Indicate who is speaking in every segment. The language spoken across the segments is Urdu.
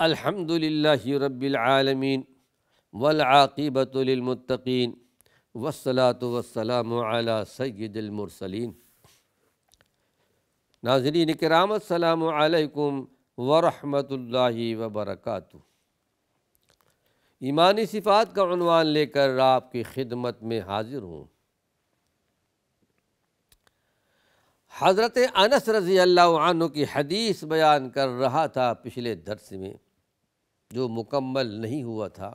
Speaker 1: الحمد للہ رب العالمین والعاقبۃ للمتقین والصلاة والسلام علی سید المرسلین۔ ناظرین کرام، السلام علیکم ورحمۃ اللہ وبرکاتہ۔ ایمانی صفات کا عنوان لے کر آپ کی خدمت میں حاضر ہوں۔ حضرت انس رضی اللہ عنہ کی حدیث بیان کر رہا تھا پچھلے درس میں، جو مکمل نہیں ہوا تھا۔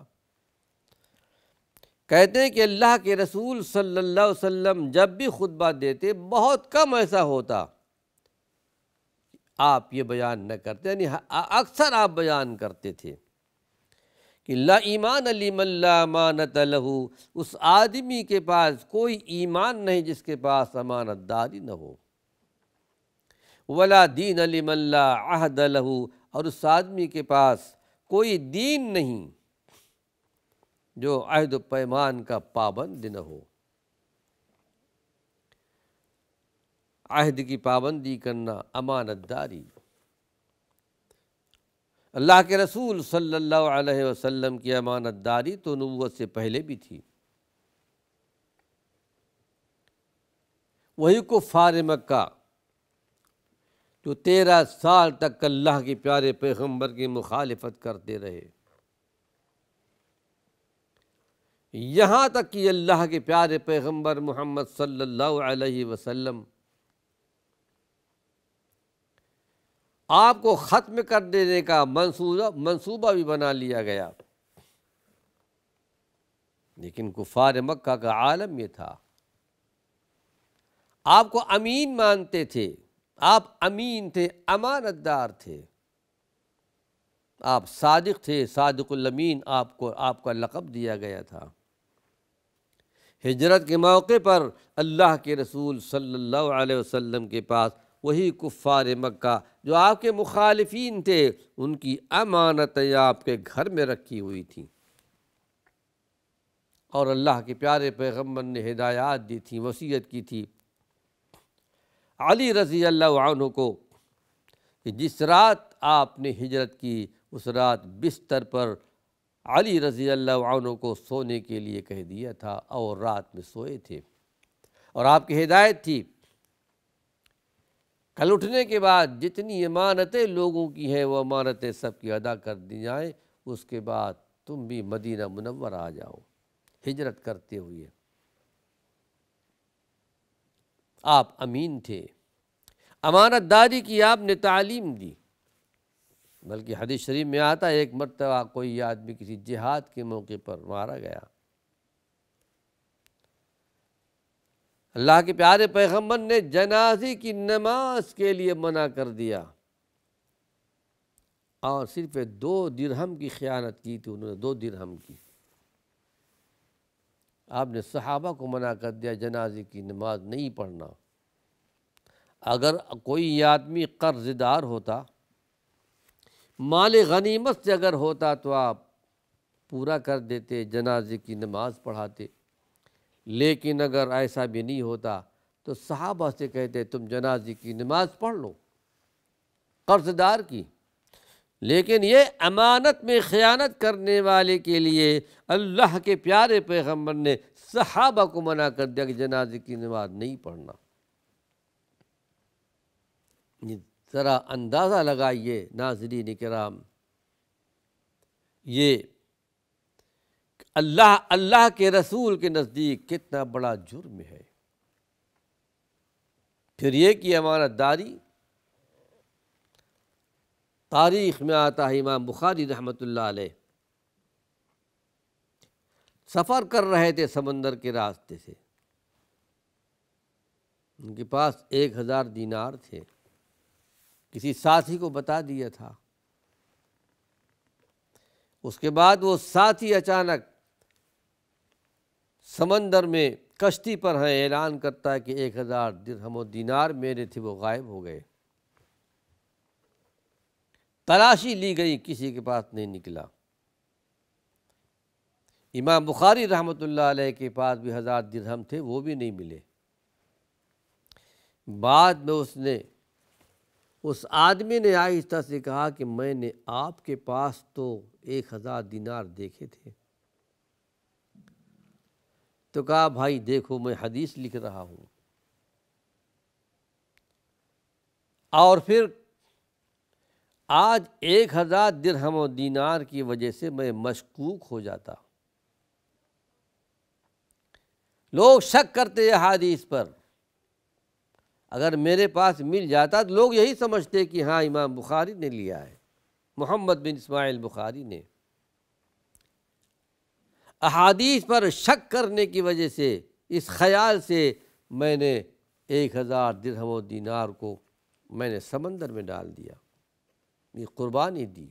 Speaker 1: کہتے ہیں کہ اللہ کے رسول صلی اللہ علیہ وسلم جب بھی خطبہ دیتے، بہت کم ایسا ہوتا آپ یہ بیان نہ کرتے، یعنی اکثر آپ بیان کرتے تھے کہ لا ایمان لمن لا امانۃ لہ، اس آدمی کے پاس کوئی ایمان نہیں جس کے پاس امانت داری نہ ہو، ولا دین لمن لا عہد لہ، اور اس آدمی کے پاس کوئی دین نہیں جو عہد و پیمان کا پابند نہ ہو۔ عہد کی پابندی کرنا، امانت داری۔ اللہ کے رسول صلی اللہ علیہ وسلم کی امانت داری تو نبوت سے پہلے بھی تھی۔ وہی کفار مکہ جو 13 سال تک اللہ کے پیارے پیغمبر کی مخالفت کرتے رہے، یہاں تک کہ اللہ کے پیارے پیغمبر محمد صلی اللہ علیہ وسلم آپ کو ختم کر دینے کا منصوبہ بھی بنا لیا گیا، لیکن کفار مکہ کا عالم یہ تھا، آپ کو امین مانتے تھے، آپ امین تھے، امانت دار تھے، آپ صادق تھے، صادق الامین آپ کا لقب دیا گیا تھا۔ ہجرت کے موقع پر اللہ کے رسول صلی اللہ علیہ وسلم کے پاس وہی کفار مکہ جو آپ کے مخالفین تھے، ان کی امانتیں آپ کے گھر میں رکھی ہوئی تھیں، اور اللہ کے پیارے پیغمبر نے ہدایات دی تھی، وصیت کی تھی علی رضی اللہ عنہ کو کہ جس رات آپ نے ہجرت کی، اس رات بستر پر علی رضی اللہ عنہ کو سونے کے لیے کہہ دیا تھا، اور رات میں سوئے تھے، اور آپ کی ہدایت تھی کل اٹھنے کے بعد جتنی امانتیں لوگوں کی ہیں وہ امانتیں سب کی ادا کر دی جائیں، اس کے بعد تم بھی مدینہ منورہ آ جاؤ ہجرت کرتے ہوئے۔ آپ امین تھے، امانت داری کی آپ نے تعلیم دی، بلکہ حدیث شریف میں آتا ہے ایک مرتبہ کوئی آدمی کسی جہاد کے موقع پر مارا گیا، اللہ کے پیارے پیغمبر نے جنازے کی نماز کے لیے منع کر دیا، اور صرف 2 درہم کی خیانت کی تھی، انہوں نے 2 درہم کی۔ آپ نے صحابہ کو منع کر دیا جنازے کی نماز نہیں پڑھنا۔ اگر کوئی آدمی قرض دار ہوتا، مال غنیمت سے اگر ہوتا تو آپ پورا کر دیتے، جنازے کی نماز پڑھاتے، لیکن اگر ایسا بھی نہیں ہوتا تو صحابہ سے کہتے تم جنازے کی نماز پڑھ لو، قرض دار کی۔ لیکن یہ امانت میں خیانت کرنے والے کے لیے اللہ کے پیارے پیغمبر نے صحابہ کو منع کر دیا کہ جنازے کی نماز نہیں پڑھنا۔ ذرا اندازہ لگائیے ناظرین کرام، یہ اللہ کے رسول کے نزدیک کتنا بڑا جرم ہے۔ پھر یہ کہ امانت داری، تاریخ میں آتا ہے امام بخاری رحمۃ اللہ علیہ سفر کر رہے تھے سمندر کے راستے سے، ان کے پاس 1000 دینار تھے، کسی ساتھی کو بتا دیا تھا، اس کے بعد وہ ساتھی اچانک سمندر میں کشتی پر ہے، اعلان کرتا ہے کہ 1000 درہم و دینار میرے تھے وہ غائب ہو گئے۔ تلاشی لی گئی، کسی کے پاس نہیں نکلا۔ امام بخاری رحمۃ اللہ علیہ کے پاس بھی 1000 درہم تھے، وہ بھی نہیں ملے۔ بعد میں اس نے اس آدمی نے آہستہ سے کہا کہ میں نے آپ کے پاس تو 1000 دینار دیکھے تھے۔ تو کہا بھائی دیکھو میں حدیث لکھ رہا ہوں، اور پھر آج 1000 درہم و دینار کی وجہ سے میں مشکوک ہو جاتا، لوگ شک کرتے ہیں حدیث پر، اگر میرے پاس مل جاتا تو لوگ یہی سمجھتے کہ ہاں امام بخاری نے لیا ہے، محمد بن اسماعیل بخاری نے۔ احادیث پر شک کرنے کی وجہ سے، اس خیال سے میں نے 1000 درہم و دینار کو میں نے سمندر میں ڈال دیا، یہ قربانی دی۔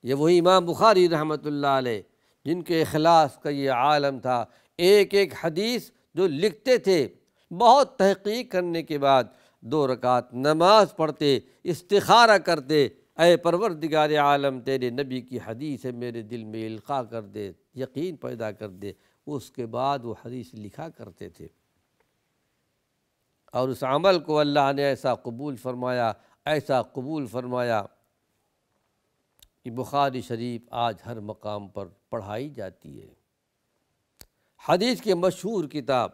Speaker 1: یہ وہی امام بخاری رحمۃ اللہ علیہ جن کے اخلاص کا یہ عالم تھا، ایک ایک حدیث جو لکھتے تھے، بہت تحقیق کرنے کے بعد 2 رکعت نماز پڑھتے، استخارہ کرتے، اے پروردگار عالم تیرے نبی کی حدیث ہے میرے دل میں القاء کر دے، یقین پیدا کر دے، اس کے بعد وہ حدیث لکھا کرتے تھے، اور اس عمل کو اللہ نے ایسا قبول فرمایا، ایسا قبول فرمایا کہ بخاری شریف آج ہر مقام پر پڑھائی جاتی ہے، حدیث کی مشہور کتاب،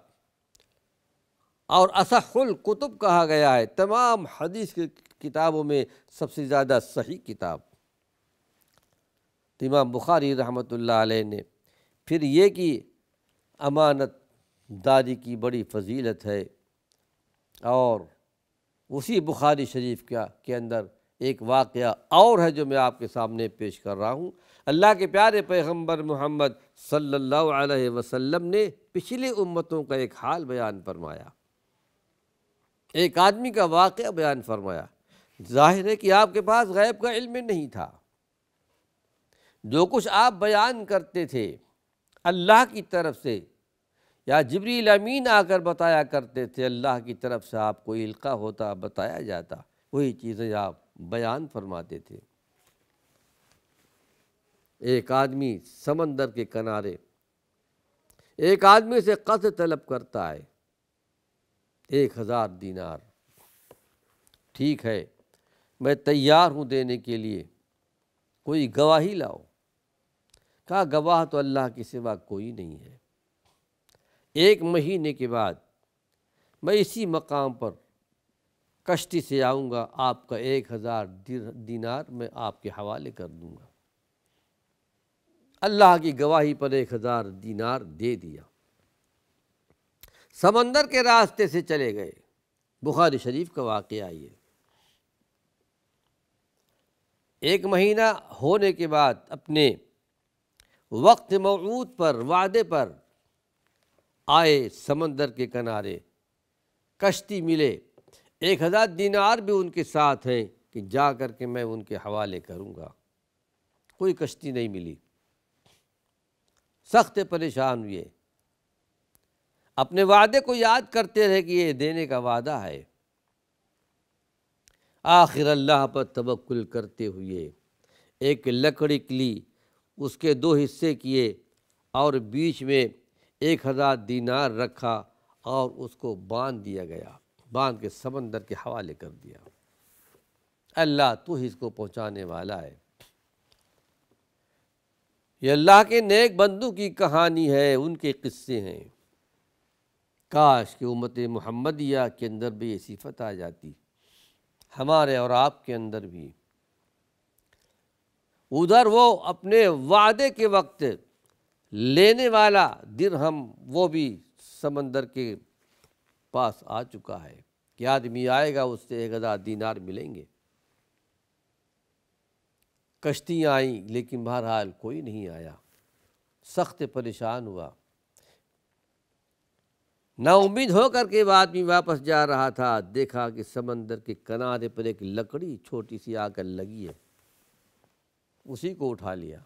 Speaker 1: اور اصح الکتب کہا گیا ہے، تمام حدیث کی کتابوں میں سب سے زیادہ صحیح کتاب۔ تو امام بخاری رحمۃ اللہ علیہ نے پھر یہ کہ امانت داری کی بڑی فضیلت ہے، اور اسی بخاری شریف کے اندر ایک واقعہ اور ہے جو میں آپ کے سامنے پیش کر رہا ہوں۔ اللہ کے پیارے پیغمبر محمد صلی اللہ علیہ وسلم نے پچھلی امتوں کا ایک حال بیان فرمایا، ایک آدمی کا واقعہ بیان فرمایا۔ ظاہر ہے کہ آپ کے پاس غیب کا علم نہیں تھا، جو کچھ آپ بیان کرتے تھے اللہ کی طرف سے یا جبریل امین آ کر بتایا کرتے تھے، اللہ کی طرف سے آپ کو القاء ہوتا، بتایا جاتا، وہی چیزیں آپ بیان فرماتے تھے۔ ایک آدمی سمندر کے کنارے ایک آدمی سے قرض طلب کرتا ہے 1000 دینار، ٹھیک ہے میں تیار ہوں دینے کے لیے، کوئی گواہی لاؤ۔ کہا گواہ تو اللہ کے سوا کوئی نہیں ہے، 1 مہینے کے بعد میں اسی مقام پر کشتی سے آؤں گا، آپ کا 1000 دینار میں آپ کے حوالے کر دوں گا۔ اللہ کی گواہی پر 1000 دینار دے دیا، سمندر کے راستے سے چلے گئے۔ بخاری شریف کا واقعہ یہ 1 مہینہ ہونے کے بعد اپنے وقت موعود پر، وعدے پر آئے، سمندر کے کنارے کشتی ملے، 1000 دینار بھی ان کے ساتھ ہیں کہ جا کر کے میں ان کے حوالے کروں گا، کوئی کشتی نہیں ملی، سخت پریشان ہوئے، اپنے وعدے کو یاد کرتے رہے کہ یہ دینے کا وعدہ ہے۔ آخر اللہ پر توکل کرتے ہوئے ایک لکڑی لی، اس کے 2 حصے کیے اور بیچ میں 1000 دینار رکھا اور اس کو باندھ دیا گیا، باندھ کے سمندر کے حوالے کر دیا۔ اللہ تو ہی اس کو پہنچانے والا ہے۔ یہ اللہ کے نیک بندوں کی کہانی ہے، ان کے قصے ہیں۔ کاش کہ امت محمدیہ کے اندر بھی یہ صفت آ جاتی، ہمارے اور آپ کے اندر بھی۔ ادھر وہ اپنے وعدے کے وقت لینے والا درہم وہ بھی سمندر کے پاس آ چکا ہے کہ آدمی آئے گا اس سے 1000 دینار ملیں گے۔ کشتیاں آئیں لیکن بہرحال کوئی نہیں آیا، سخت پریشان ہوا، نا امید ہو کر کے آدمی واپس جا رہا تھا، دیکھا کہ سمندر کے کنارے پر ایک لکڑی چھوٹی سی آ کر لگی ہے، اسی کو اٹھا لیا،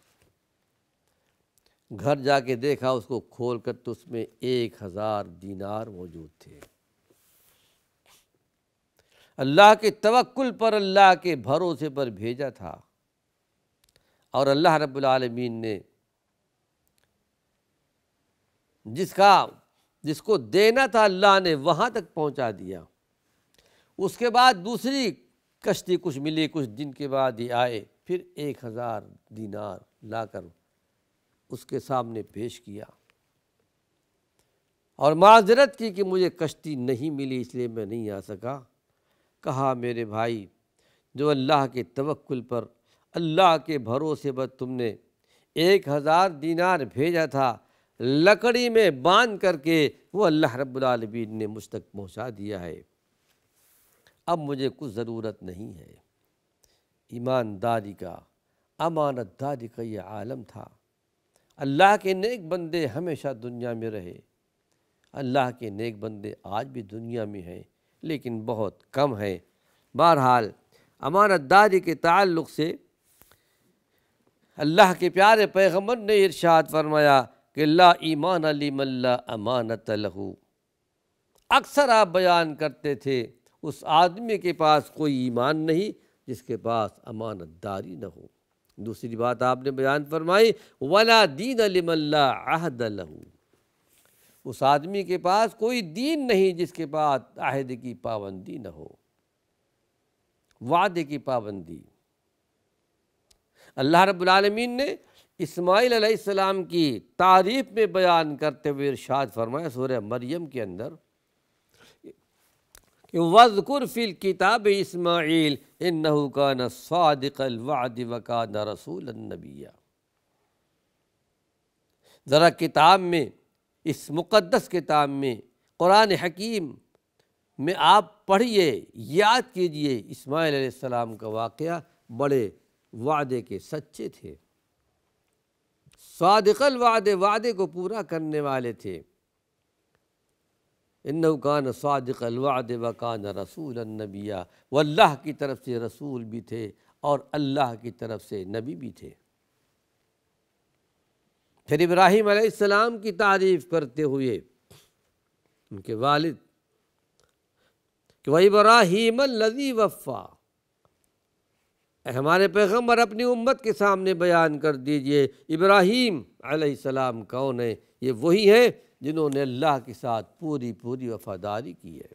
Speaker 1: گھر جا کے دیکھا، اس کو کھول کر تو اس میں 1000 دینار موجود تھے۔ اللہ کے توکل پر، اللہ کے بھروسے پر بھیجا تھا، اور اللہ رب العالمین نے جس کو دینا تھا اللہ نے وہاں تک پہنچا دیا۔ اس کے بعد دوسری کشتی کچھ ملی، کچھ دن کے بعد ہی آئے، پھر 1000 دینار لا کر اس کے سامنے پیش کیا اور معذرت کی کہ مجھے کشتی نہیں ملی اس لیے میں نہیں آ سکا۔ کہا میرے بھائی، جو اللہ کے توکل پر، اللہ کے بھروسے پر تم نے 1000 دینار بھیجا تھا، لکڑی میں باندھ کر کے وہ اللہ رب العالمین نے مجھ تک پہنچا دیا ہے، اب مجھے کچھ ضرورت نہیں ہے۔ ایمانداری کا، امانت داری کا یہ عالم تھا۔ اللہ کے نیک بندے ہمیشہ دنیا میں رہے، اللہ کے نیک بندے آج بھی دنیا میں ہیں لیکن بہت کم ہیں۔ بہرحال امانت داری کے تعلق سے اللہ کے پیارے پیغمبر نے ارشاد فرمایا کہ لا ایمان لمن لا امانت لہ۔ اکثر آپ بیان کرتے تھے اس آدمی کے پاس کوئی ایمان نہیں جس کے پاس امانت داری نہ ہو۔ دوسری بات آپ نے بیان فرمائی ولا دین لمن لا عہد لہ۔ اس آدمی کے پاس کوئی دین نہیں جس کے پاس عہد کی پابندی نہ ہو، وعدے کی پابندی۔ اللہ رب العالمین نے اسماعیل علیہ السلام کی تعریف میں بیان کرتے ہوئے ارشاد فرمایا سورہ مریم کے اندر کہ وَاذْكُرْ فِي الْكِتَابِ اسماعیل اِنَّهُ كَانَ صَادِقَ الْوَعْدِ وَكَانَ رَسُولًا نَبِيًّا۔ ذرا کتاب میں، اس مقدس کتاب میں، قرآن حکیم میں آپ پڑھیے، یاد کیجئے اسماعیل علیہ السلام کا واقعہ، بڑے وعدے کے سچے تھے، صادق الوعد، وعدے کو پورا کرنے والے تھے۔ انہ کان صادق الوعد وکان رسولا نبیا، وہ اللہ کی طرف سے رسول بھی تھے اور اللہ کی طرف سے نبی بھی تھے۔ پھر ابراہیم علیہ السلام کی تعریف کرتے ہوئے ان کے والد کہ وَإِبْرَاهِيمَ الَّذِي وَفَّى، اے ہمارے پیغمبر اپنی امت کے سامنے بیان کر دیجئے ابراہیم علیہ السلام کون ہے؟ یہ وہی ہیں جنہوں نے اللہ کے ساتھ پوری پوری وفاداری کی ہے۔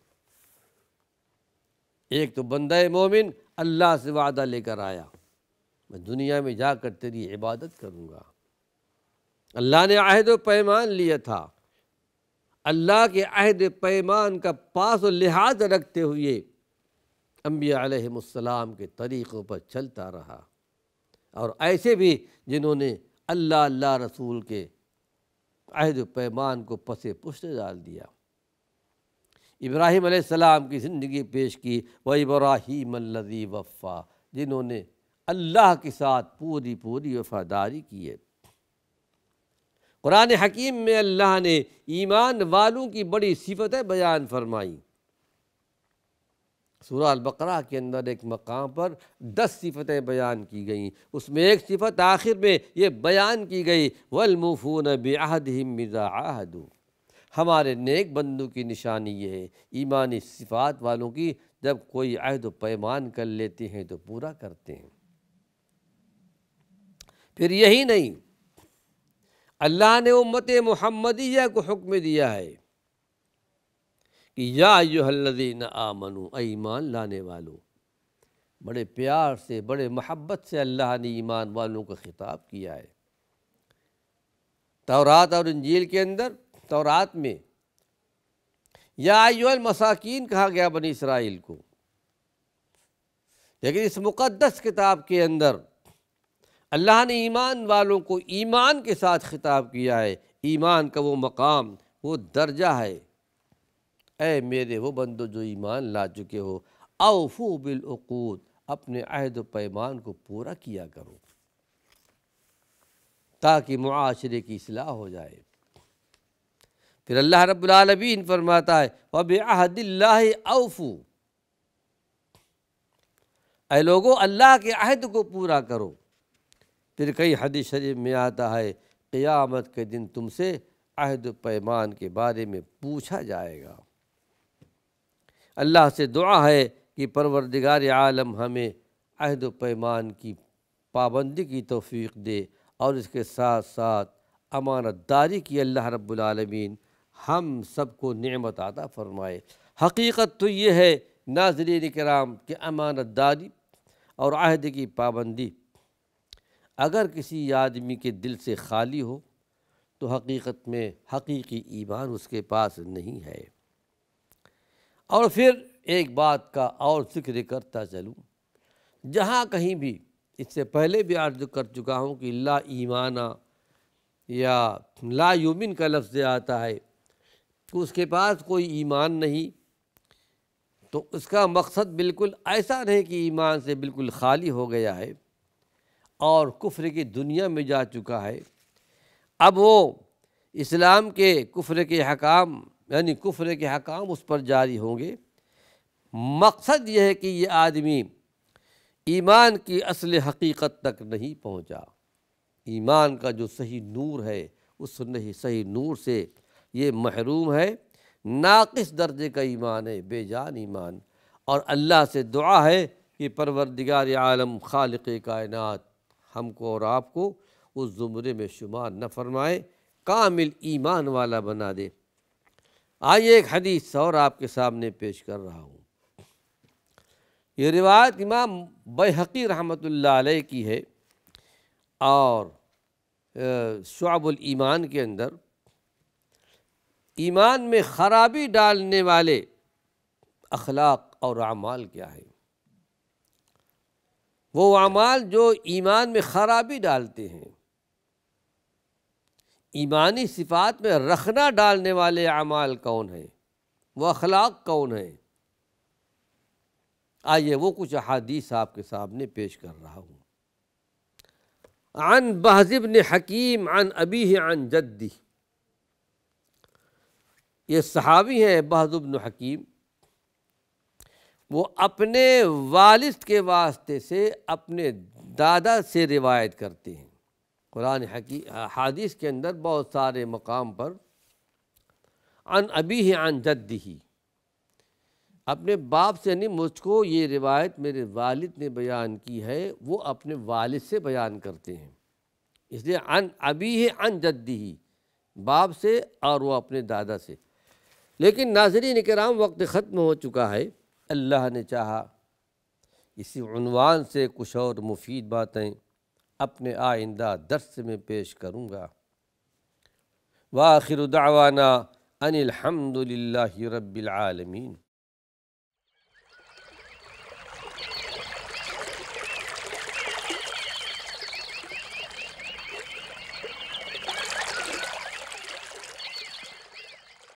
Speaker 1: ایک تو بندہ مومن اللہ سے وعدہ لے کر آیا، میں دنیا میں جا کر تیری عبادت کروں گا۔ اللہ نے عہد و پیمان لیا تھا، اللہ کے عہد پیمان کا پاس و لحاظ رکھتے ہوئے انبیاء علیہم السلام کے طریقوں پر چلتا رہا، اور ایسے بھی جنہوں نے اللہ رسول کے عہد و پیمان کو پس پشت ڈال دیا۔ ابراہیم علیہ السلام کی زندگی پیش کی، وَإِبْرَاهِيمَ الَّذِي وَفَّى، جنہوں نے اللہ کے ساتھ پوری پوری وفاداری کی ہے۔ قرآن حکیم میں اللہ نے ایمان والوں کی بڑی صفتیں بیان فرمائیں۔ سورہ البقرہ کے اندر ایک مقام پر 10 صفتیں بیان کی گئیں، اس میں ایک صفت آخر میں یہ بیان کی گئی وَالْمُوفُونَ بِعَهْدِهِمْ إِذَا عَاهَدُوا۔ ہمارے نیک بندوں کی نشانی یہ ہے، ایمانی صفات والوں کی، جب کوئی عہد و پیمان کر لیتے ہیں تو پورا کرتے ہیں۔ پھر یہی نہیں، اللہ نے امت محمدیہ کو حکم دیا ہے کہ یا ایھا الذین آمنوا، اے ایمان لانے والو۔ بڑے پیار سے، بڑے محبت سے اللہ نے ایمان والوں کو خطاب کیا ہے۔ تورات اور انجیل کے اندر، تورات میں یا ایھا المساکین کہا گیا بنی اسرائیل کو، لیکن اس مقدس کتاب کے اندر اللہ نے ایمان والوں کو ایمان کے ساتھ خطاب کیا ہے۔ ایمان کا وہ مقام، وہ درجہ ہے، اے میرے وہ بندو جو ایمان لا چکے ہو، اوفو بالعقود، اپنے عہد و پیمان کو پورا کیا کرو تاکہ معاشرے کی اصلاح ہو جائے۔ پھر اللہ رب العالمین فرماتا ہے وَبِعَهْدِ اللَّهِ أَوْفُوا، اے لوگو اللہ کے عہد کو پورا کرو۔ پھر کئی حدیث شریف میں آتا ہے قیامت کے دن تم سے عہد و پیمان کے بارے میں پوچھا جائے گا۔ اللہ سے دعا ہے کہ پروردگار عالم ہمیں عہد و پیمان کی پابندی کی توفیق دے، اور اس کے ساتھ ساتھ امانت داری کی اللہ رب العالمین ہم سب کو نعمت عطا فرمائے۔ حقیقت تو یہ ہے ناظرین کرام کہ امانت داری اور عہد کی پابندی اگر کسی آدمی کے دل سے خالی ہو تو حقیقت میں حقیقی ایمان اس کے پاس نہیں ہے۔ اور پھر ایک بات کا اور ذکر کرتا چلوں، جہاں کہیں بھی اس سے پہلے بھی عرض کر چکا ہوں کہ لا ایمانہ یا لا یومن کا لفظ آتا ہے کہ اس کے پاس کوئی ایمان نہیں، تو اس کا مقصد بالکل ایسا نہیں کہ ایمان سے بالکل خالی ہو گیا ہے اور کفر کی دنیا میں جا چکا ہے، اب وہ اسلام کے کفر کے حکام یعنی کفر کے حکام اس پر جاری ہوں گے۔ مقصد یہ ہے کہ یہ آدمی ایمان کی اصل حقیقت تک نہیں پہنچا، ایمان کا جو صحیح نور ہے اس صحیح نور سے یہ محروم ہے، ناقص درجے کا ایمان ہے، بے جان ایمان۔ اور اللہ سے دعا ہے کہ پروردگار عالم خالق کائنات ہم کو اور آپ کو اس زمرے میں شمار نہ فرمائے، کامل ایمان والا بنا دے۔ آئیے ایک حدیث اور آپ کے سامنے پیش کر رہا ہوں۔ یہ روایت امام بیہقی رحمۃ اللہ علیہ کی ہے، اور شعب الایمان کے اندر ایمان میں خرابی ڈالنے والے اخلاق اور اعمال کیا ہے، وہ اعمال جو ایمان میں خرابی ڈالتے ہیں، ایمانی صفات میں رخنا ڈالنے والے اعمال کون ہیں، وہ اخلاق کون ہیں۔ آئیے وہ کچھ احادیث آپ کے سامنے پیش کر رہا ہوں۔ عن بہز بن حکیم عن ابیہ عن جدہ، یہ صحابی ہیں بہز بن حکیم، وہ اپنے والد کے واسطے سے اپنے دادا سے روایت کرتے ہیں۔ قرآن حدیث کے اندر بہت سارے مقام پر عن ابیہ عن جدہ، اپنے باپ سے نہیں، مجھ کو یہ روایت میرے والد نے بیان کی ہے، وہ اپنے والد سے بیان کرتے ہیں، اس لیے عن ابیہ عن جدہ، باپ سے اور وہ اپنے دادا سے۔ لیکن ناظرین کرام وقت ختم ہو چکا ہے، اللہ نے چاہا اسی عنوان سے کچھ اور مفید باتیں اپنے آئندہ درس میں پیش کروں گا۔ وآخر دعوانا ان الحمد للہ رب العالمین۔